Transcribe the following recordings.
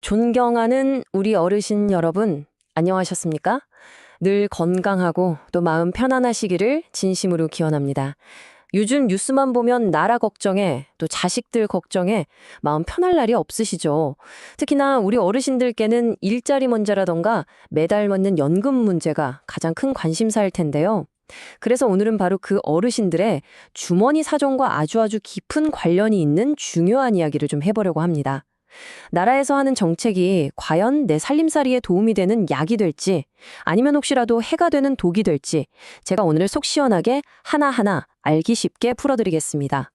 존경하는 우리 어르신 여러분, 안녕하셨습니까? 늘 건강하고 또 마음 편안하시기를 진심으로 기원합니다. 요즘 뉴스만 보면 나라 걱정에 또 자식들 걱정에 마음 편할 날이 없으시죠? 특히나 우리 어르신들께는 일자리 문제라던가 매달 받는 연금 문제가 가장 큰 관심사일 텐데요. 그래서 오늘은 바로 그 어르신들의 주머니 사정과 아주 깊은 관련이 있는 중요한 이야기를 좀 해보려고 합니다. 나라에서 하는 정책이 과연 내 살림살이에 도움이 되는 약이 될지 아니면 혹시라도 해가 되는 독이 될지 제가 오늘 속 시원하게 하나하나 알기 쉽게 풀어드리겠습니다.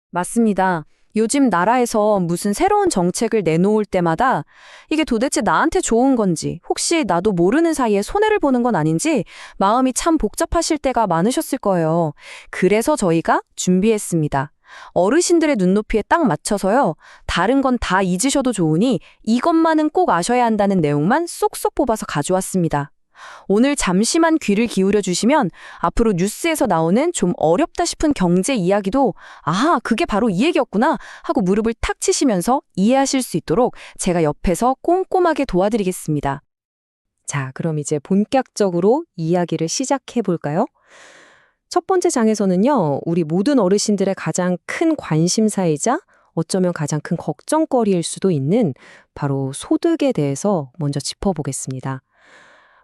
맞습니다. 요즘 나라에서 무슨 새로운 정책을 내놓을 때마다 이게 도대체 나한테 좋은 건지, 혹시 나도 모르는 사이에 손해를 보는 건 아닌지 마음이 참 복잡하실 때가 많으셨을 거예요. 그래서 저희가 준비했습니다. 어르신들의 눈높이에 딱 맞춰서요. 다른 건 다 잊으셔도 좋으니 이것만은 꼭 아셔야 한다는 내용만 쏙쏙 뽑아서 가져왔습니다. 오늘 잠시만 귀를 기울여 주시면 앞으로 뉴스에서 나오는 좀 어렵다 싶은 경제 이야기도 아, 그게 바로 이 얘기였구나 하고 무릎을 탁 치시면서 이해하실 수 있도록 제가 옆에서 꼼꼼하게 도와드리겠습니다. 자, 그럼 이제 본격적으로 이야기를 시작해 볼까요? 첫 번째 장에서는요, 우리 모든 어르신들의 가장 큰 관심사이자 어쩌면 가장 큰 걱정거리일 수도 있는 바로 소득에 대해서 먼저 짚어보겠습니다.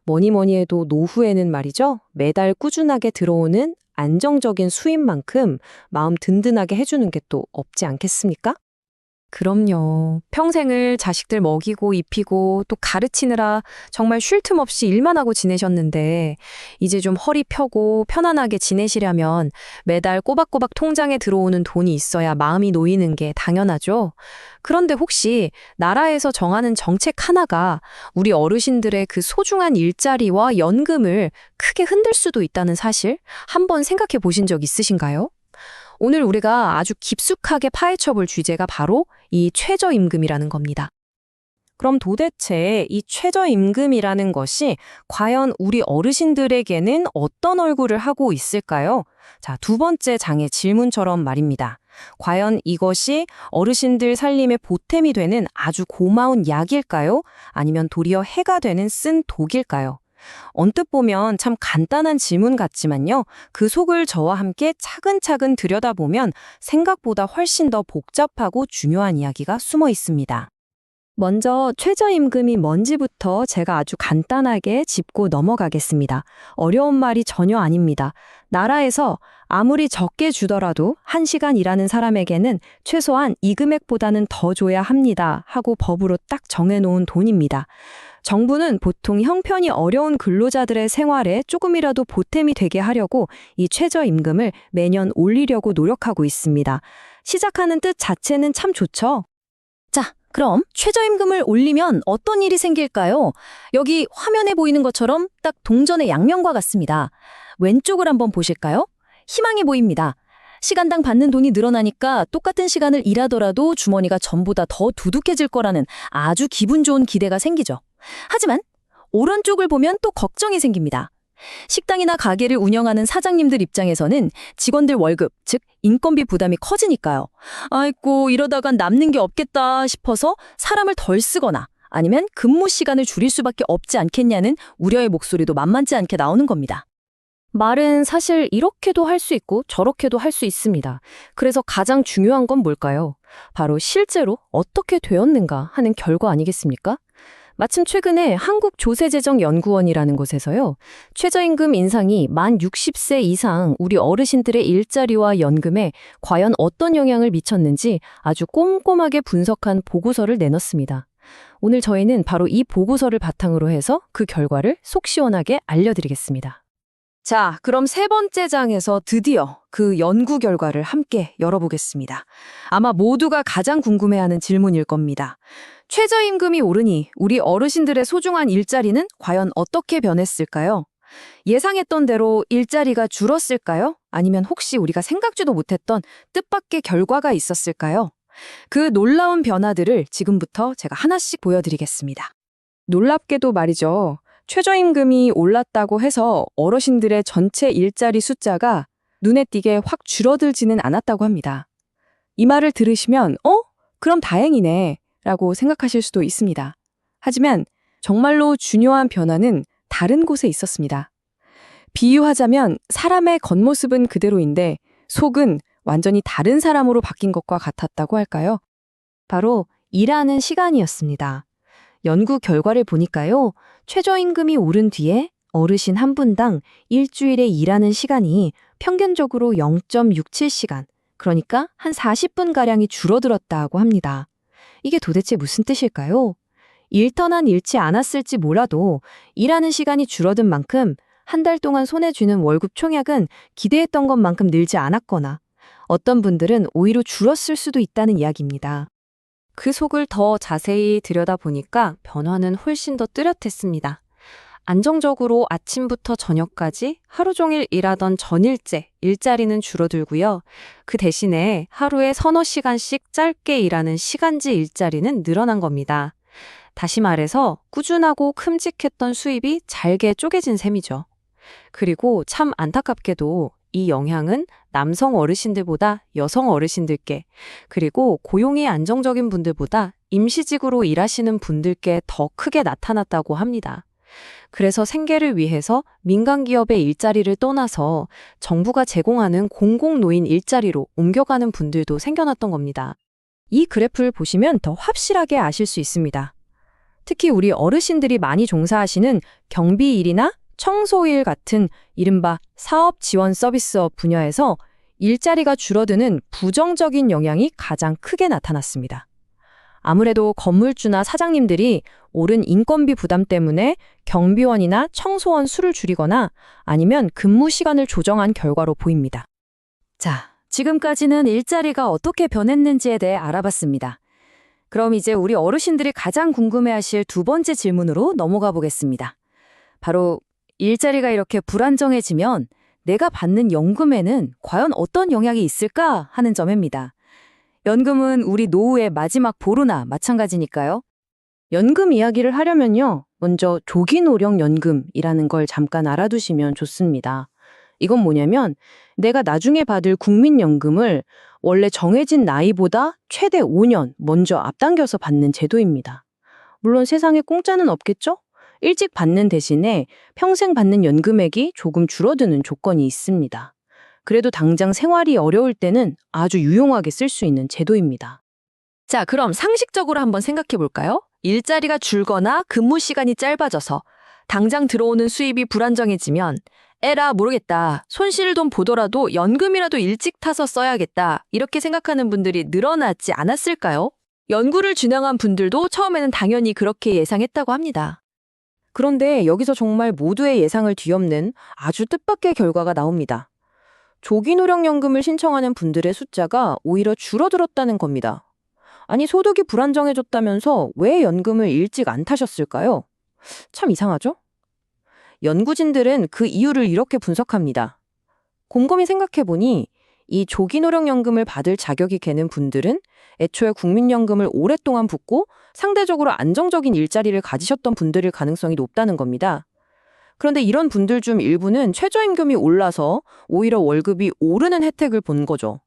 뭐니 해도 노후에는 말이죠, 매달 꾸준하게 들어오는 안정적인 수입만큼 마음 든든하게 해주는 게 또 없지 않겠습니까? 그럼요. 평생을 자식들 먹이고 입히고 또 가르치느라 정말 쉴 틈 없이 일만 하고 지내셨는데 이제 좀 허리 펴고 편안하게 지내시려면 매달 꼬박꼬박 통장에 들어오는 돈이 있어야 마음이 놓이는 게 당연하죠. 그런데 혹시 나라에서 정하는 정책 하나가 우리 어르신들의 그 소중한 일자리와 연금을 크게 흔들 수도 있다는 사실 한번 생각해 보신 적 있으신가요? 오늘 우리가 아주 깊숙하게 파헤쳐 볼 주제가 바로 이 최저임금이라는 겁니다. 그럼 도대체 이 최저임금이라는 것이 과연 우리 어르신들에게는 어떤 얼굴을 하고 있을까요? 자, 두 번째 장의 질문처럼 말입니다. 과연 이것이 어르신들 살림에 보탬이 되는 아주 고마운 약일까요? 아니면 도리어 해가 되는 쓴 독일까요? 언뜻 보면 참 간단한 질문 같지만요. 그 속을 저와 함께 차근차근 들여다보면 생각보다 훨씬 더 복잡하고 중요한 이야기가 숨어 있습니다. 먼저 최저임금이 뭔지부터 제가 아주 간단하게 짚고 넘어가겠습니다. 어려운 말이 전혀 아닙니다. 나라에서 아무리 적게 주더라도 1시간 일하는 사람에게는 최소한 이 금액보다는 더 줘야 합니다 하고 법으로 딱 정해놓은 돈입니다. 정부는 보통 형편이 어려운 근로자들의 생활에 조금이라도 보탬이 되게 하려고 이 최저임금을 매년 올리려고 노력하고 있습니다. 시작하는 뜻 자체는 참 좋죠. 자, 그럼 최저임금을 올리면 어떤 일이 생길까요? 여기 화면에 보이는 것처럼 딱 동전의 양면과 같습니다. 왼쪽을 한번 보실까요? 희망이 보입니다. 시간당 받는 돈이 늘어나니까 똑같은 시간을 일하더라도 주머니가 전보다 더 두둑해질 거라는 아주 기분 좋은 기대가 생기죠. 하지만 오른쪽을 보면 또 걱정이 생깁니다. 식당이나 가게를 운영하는 사장님들 입장에서는 직원들 월급, 즉 인건비 부담이 커지니까요. 아이고, 이러다간 남는 게 없겠다 싶어서 사람을 덜 쓰거나 아니면 근무 시간을 줄일 수밖에 없지 않겠냐는 우려의 목소리도 만만치 않게 나오는 겁니다. 말은 사실 이렇게도 할 수 있고 저렇게도 할 수 있습니다. 그래서 가장 중요한 건 뭘까요? 바로 실제로 어떻게 되었는가 하는 결과 아니겠습니까? 마침 최근에 한국조세재정연구원이라는 곳에서요, 최저임금 인상이 만 60세 이상 우리 어르신들의 일자리와 연금에 과연 어떤 영향을 미쳤는지 아주 꼼꼼하게 분석한 보고서를 내놨습니다. 오늘 저희는 바로 이 보고서를 바탕으로 해서 그 결과를 속 시원하게 알려드리겠습니다. 자, 그럼 세 번째 장에서 드디어 그 연구 결과를 함께 열어보겠습니다. 아마 모두가 가장 궁금해하는 질문일 겁니다. 최저임금이 오르니 우리 어르신들의 소중한 일자리는 과연 어떻게 변했을까요? 예상했던 대로 일자리가 줄었을까요? 아니면 혹시 우리가 생각지도 못했던 뜻밖의 결과가 있었을까요? 그 놀라운 변화들을 지금부터 제가 하나씩 보여드리겠습니다. 놀랍게도 말이죠. 최저임금이 올랐다고 해서 어르신들의 전체 일자리 숫자가 눈에 띄게 확 줄어들지는 않았다고 합니다. 이 말을 들으시면 그럼 다행이네. 라고 생각하실 수도 있습니다. 하지만 정말로 중요한 변화는 다른 곳에 있었습니다. 비유하자면 사람의 겉모습은 그대로인데 속은 완전히 다른 사람으로 바뀐 것과 같았다고 할까요? 바로 일하는 시간이었습니다. 연구 결과를 보니까요, 최저임금이 오른 뒤에 어르신 한 분당 일주일에 일하는 시간이 평균적으로 0.67시간, 그러니까 한 40분가량이 줄어들었다고 합니다. 이게 도대체 무슨 뜻일까요? 일터난 잃지 않았을지 몰라도 일하는 시간이 줄어든 만큼 한 달 동안 손에 쥐는 월급 총액은 기대했던 것만큼 늘지 않았거나 어떤 분들은 오히려 줄었을 수도 있다는 이야기입니다. 그 속을 더 자세히 들여다보니까 변화는 훨씬 더 뚜렷했습니다. 안정적으로 아침부터 저녁까지 하루 종일 일하던 전일제, 일자리는 줄어들고요. 그 대신에 하루에 서너 시간씩 짧게 일하는 시간제 일자리는 늘어난 겁니다. 다시 말해서 꾸준하고 큼직했던 수입이 잘게 쪼개진 셈이죠. 그리고 참 안타깝게도 이 영향은 남성 어르신들보다 여성 어르신들께, 그리고 고용이 안정적인 분들보다 임시직으로 일하시는 분들께 더 크게 나타났다고 합니다. 그래서 생계를 위해서 민간 기업의 일자리를 떠나서 정부가 제공하는 공공노인 일자리로 옮겨가는 분들도 생겨났던 겁니다. 이 그래프를 보시면 더 확실하게 아실 수 있습니다. 특히 우리 어르신들이 많이 종사하시는 경비일이나 청소일 같은 이른바 사업 지원 서비스업 분야에서 일자리가 줄어드는 부정적인 영향이 가장 크게 나타났습니다. 아무래도 건물주나 사장님들이 오른 인건비 부담 때문에 경비원이나 청소원 수를 줄이거나 아니면 근무 시간을 조정한 결과로 보입니다. 자, 지금까지는 일자리가 어떻게 변했는지에 대해 알아봤습니다. 그럼 이제 우리 어르신들이 가장 궁금해하실 두 번째 질문으로 넘어가 보겠습니다. 바로 일자리가 이렇게 불안정해지면 내가 받는 연금에는 과연 어떤 영향이 있을까 하는 점입니다. 연금은 우리 노후의 마지막 보루나 마찬가지니까요. 연금 이야기를 하려면요, 먼저 조기노령연금이라는 걸 잠깐 알아두시면 좋습니다. 이건 뭐냐면 내가 나중에 받을 국민연금을 원래 정해진 나이보다 최대 5년 먼저 앞당겨서 받는 제도입니다. 물론 세상에 공짜는 없겠죠? 일찍 받는 대신에 평생 받는 연금액이 조금 줄어드는 조건이 있습니다. 그래도 당장 생활이 어려울 때는 아주 유용하게 쓸 수 있는 제도입니다. 자, 그럼 상식적으로 한번 생각해 볼까요? 일자리가 줄거나 근무 시간이 짧아져서 당장 들어오는 수입이 불안정해지면 에라 모르겠다. 손실 돈 보더라도 연금이라도 일찍 타서 써야겠다. 이렇게 생각하는 분들이 늘어나지 않았을까요? 연구를 진행한 분들도 처음에는 당연히 그렇게 예상했다고 합니다. 그런데 여기서 정말 모두의 예상을 뒤엎는 아주 뜻밖의 결과가 나옵니다. 조기노령연금을 신청하는 분들의 숫자가 오히려 줄어들었다는 겁니다. 아니, 소득이 불안정해졌다면서 왜 연금을 일찍 안 타셨을까요? 참 이상하죠? 연구진들은 그 이유를 이렇게 분석합니다. 곰곰이 생각해보니 이 조기노령연금을 받을 자격이 되는 분들은 애초에 국민연금을 오랫동안 붓고 상대적으로 안정적인 일자리를 가지셨던 분들일 가능성이 높다는 겁니다. 그런데 이런 분들 중 일부는 최저임금이 올라서 오히려 월급이 오르는 혜택을 본 거죠.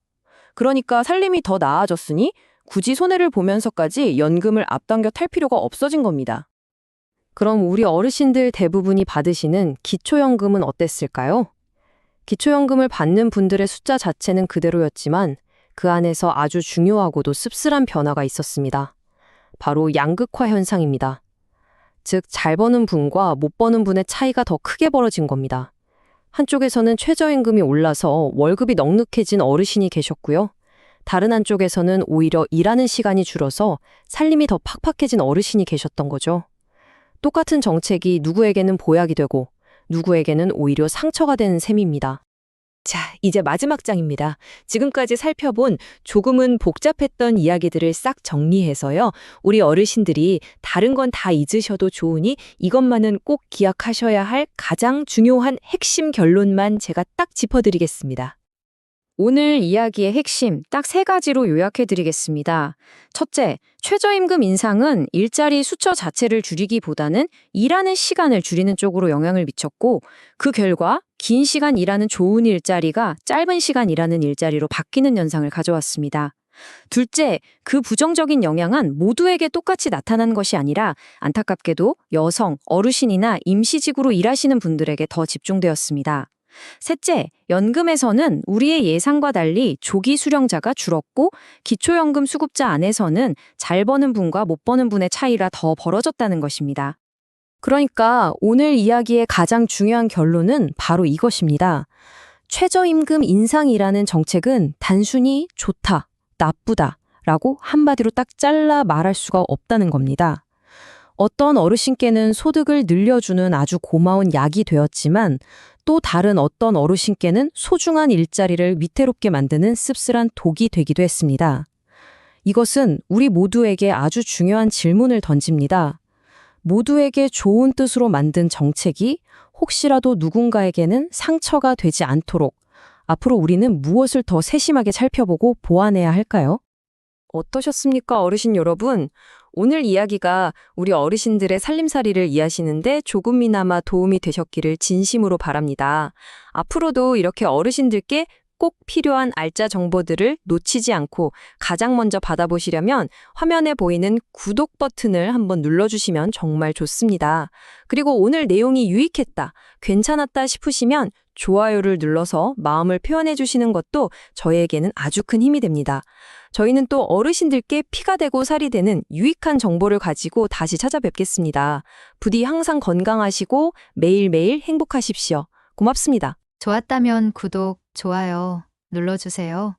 그러니까 살림이 더 나아졌으니 굳이 손해를 보면서까지 연금을 앞당겨 탈 필요가 없어진 겁니다. 그럼 우리 어르신들 대부분이 받으시는 기초연금은 어땠을까요? 기초연금을 받는 분들의 숫자 자체는 그대로였지만 그 안에서 아주 중요하고도 씁쓸한 변화가 있었습니다. 바로 양극화 현상입니다. 즉, 잘 버는 분과 못 버는 분의 차이가 더 크게 벌어진 겁니다. 한쪽에서는 최저임금이 올라서 월급이 넉넉해진 어르신이 계셨고요. 다른 한쪽에서는 오히려 일하는 시간이 줄어서 살림이 더 팍팍해진 어르신이 계셨던 거죠. 똑같은 정책이 누구에게는 보약이 되고 누구에게는 오히려 상처가 되는 셈입니다. 자, 이제 마지막 장입니다. 지금까지 살펴본 조금은 복잡했던 이야기들을 싹 정리해서요. 우리 어르신들이 다른 건 다 잊으셔도 좋으니 이것만은 꼭 기억하셔야 할 가장 중요한 핵심 결론만 제가 딱 짚어드리겠습니다. 오늘 이야기의 핵심 딱 세 가지로 요약해드리겠습니다. 첫째, 최저임금 인상은 일자리 수처 자체를 줄이기보다는 일하는 시간을 줄이는 쪽으로 영향을 미쳤고 그 결과 긴 시간 일하는 좋은 일자리가 짧은 시간 일하는 일자리로 바뀌는 현상을 가져왔습니다. 둘째, 그 부정적인 영향은 모두에게 똑같이 나타난 것이 아니라 안타깝게도 여성, 어르신이나 임시직으로 일하시는 분들에게 더 집중되었습니다. 셋째, 연금에서는 우리의 예상과 달리 조기 수령자가 줄었고 기초연금 수급자 안에서는 잘 버는 분과 못 버는 분의 차이가 더 벌어졌다는 것입니다. 그러니까 오늘 이야기의 가장 중요한 결론은 바로 이것입니다. 최저임금 인상이라는 정책은 단순히 좋다, 나쁘다 라고 한마디로 딱 잘라 말할 수가 없다는 겁니다. 어떤 어르신께는 소득을 늘려주는 아주 고마운 약이 되었지만 또 다른 어떤 어르신께는 소중한 일자리를 위태롭게 만드는 씁쓸한 독이 되기도 했습니다. 이것은 우리 모두에게 아주 중요한 질문을 던집니다. 모두에게 좋은 뜻으로 만든 정책이 혹시라도 누군가에게는 상처가 되지 않도록 앞으로 우리는 무엇을 더 세심하게 살펴보고 보완해야 할까요? 어떠셨습니까, 어르신 여러분? 오늘 이야기가 우리 어르신들의 살림살이를 이해하시는데 조금이나마 도움이 되셨기를 진심으로 바랍니다. 앞으로도 이렇게 어르신들께 꼭 필요한 알짜 정보들을 놓치지 않고 가장 먼저 받아보시려면 화면에 보이는 구독 버튼을 한번 눌러주시면 정말 좋습니다. 그리고 오늘 내용이 유익했다, 괜찮았다 싶으시면 좋아요를 눌러서 마음을 표현해 주시는 것도 저희에게는 아주 큰 힘이 됩니다. 저희는 또 어르신들께 피가 되고 살이 되는 유익한 정보를 가지고 다시 찾아뵙겠습니다. 부디 항상 건강하시고 매일매일 행복하십시오. 고맙습니다. 좋았다면 구독, 좋아요 눌러주세요.